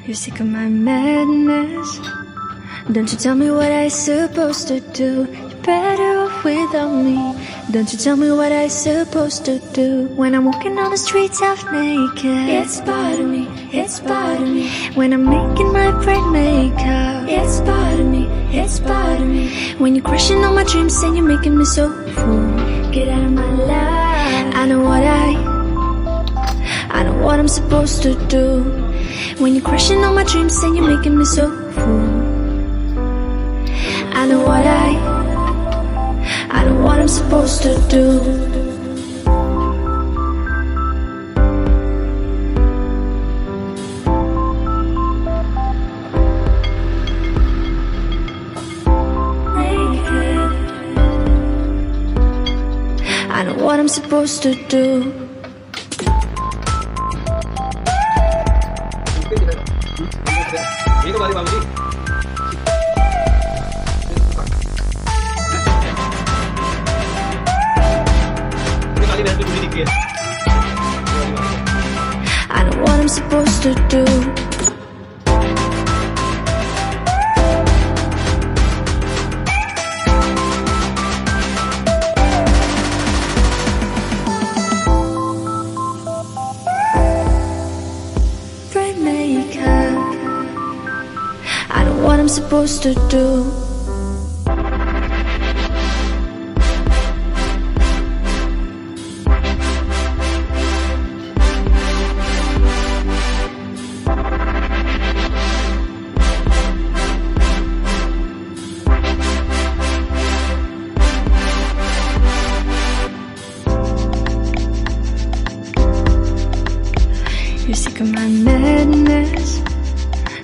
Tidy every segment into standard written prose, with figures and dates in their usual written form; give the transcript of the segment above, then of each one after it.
You're sick of my madness. Don't you tell me what I supposed to do. You're better off without me. Don't you tell me what I supposed to do. When I'm walking on the streets half naked, it's bothering me, it's bothering me. When I'm making my bright makeup, it's bothering me, it's bothering me. When you're crushing all my dreams and you're making me so full. Get out of my life. I know what I'm supposed to do. When you're crushing all my dreams and you're making me so full. I know what I'm supposed to do. I know what I'm supposed to do. I know what I'm supposed to do. Bright makeup. I know what I'm supposed to do. You're sick of my madness.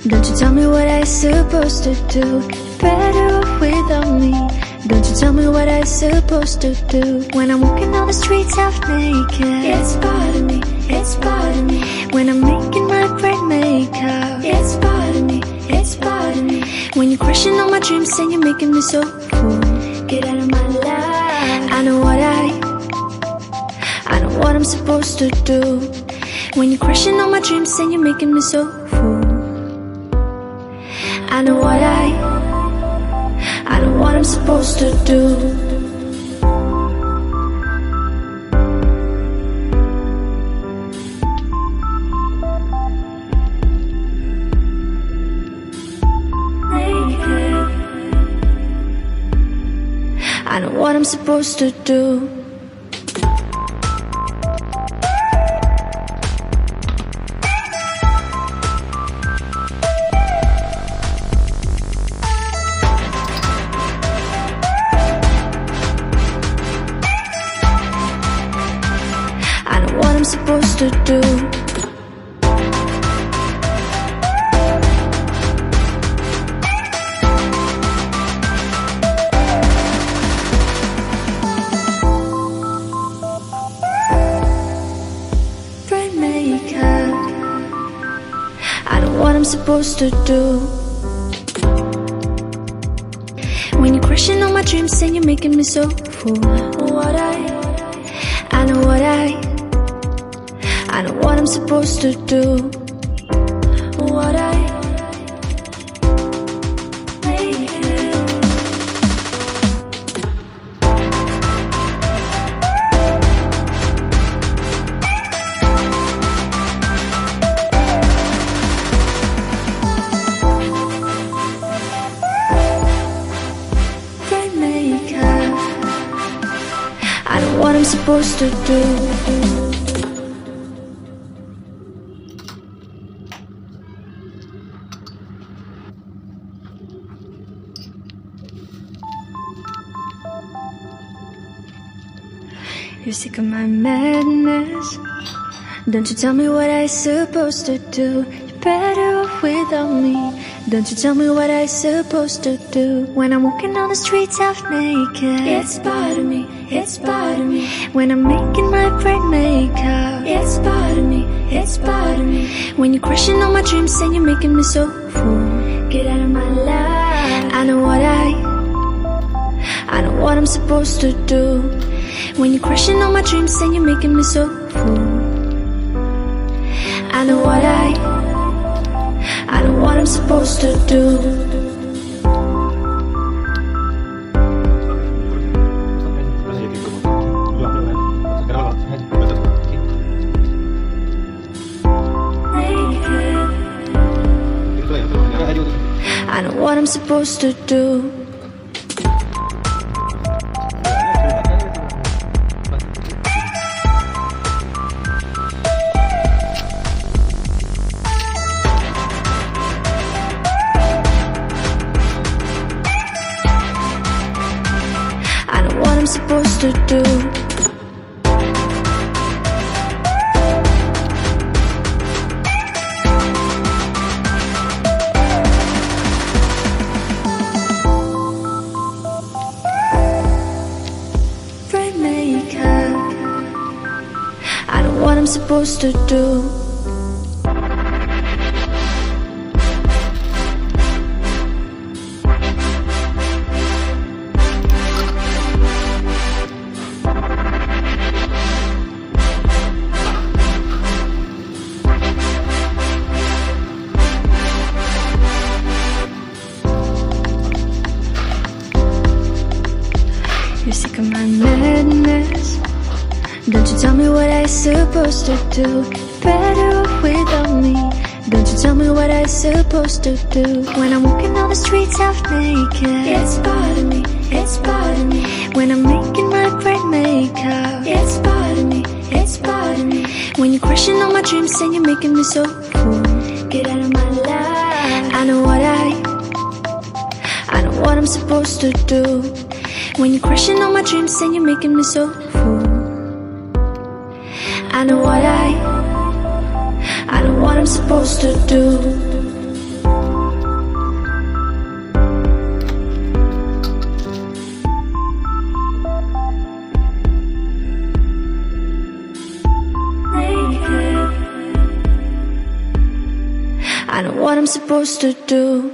Don't you tell me what I supposed to do. You're better off without me. Don't you tell me what I supposed to do. When I'm walking on the streets half naked, it's bothering me, it's bothering me. When I'm making my bright makeup, it's bothering me, it's bothering me. When you're crushing all my dreams and you're making me so full. Get out of my life. I know what I'm supposed to do. When you're crushing all my dreams and you're making me so full. I know what I'm supposed to do. I know what I'm supposed to do. I know what I'm supposed to do. Bright makeup. I know what I'm supposed to do. When you're crushing all my dreams and you're making me so full. I know what I'm supposed to do. Bright makeup. I know what I'm supposed to do. You're sick of my madness. Don't you tell me what I supposed to do. You're better off without me. Don't you tell me what I supposed to do. When I'm walking on the streets half naked, it's bothering me, it's bothering me. When I'm making my bright makeup, it's bothering me, it's bothering me. When you're crushing all my dreams and you're making me so full. Get out of my life. I know what I'm supposed to do. When you're crushing all my dreams and you're making me so full. I know supposed to do. I know what I'm supposed to do. I know what I'm supposed to do. I know what I'm supposed to do. You're sick of my madness. Don't you tell me what I'm supposed to do. Better off without me. Don't you tell me what I'm supposed to do. When I'm walking down the streets half naked, it's bothering me, it's bothering me. When I'm making my bright makeup, it's bothering me, it's bothering me. When you're crushing on my dreams and you're making me so cool, get out of my life. I know what I'm supposed to do. When you're crushing on my dreams and you're making me so fool. I know what I'm supposed to do. I know what I'm supposed to do.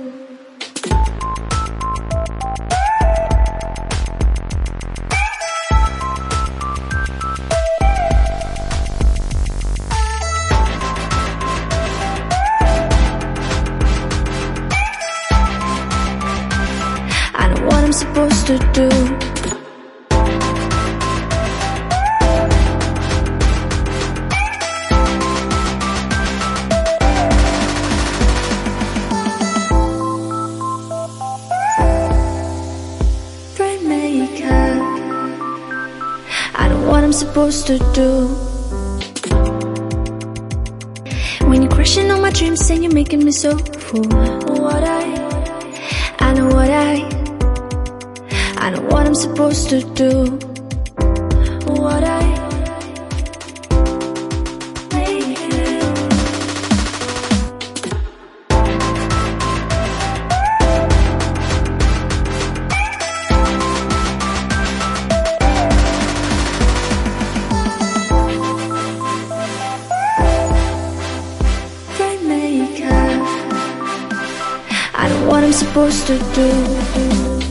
I know what I'm supposed to do. Bright makeup. I know what I'm supposed to do. When you're crushing on my dreams and you're making me so fool. I know what I'm supposed to do. Bright makeup. I know what I'm supposed to do.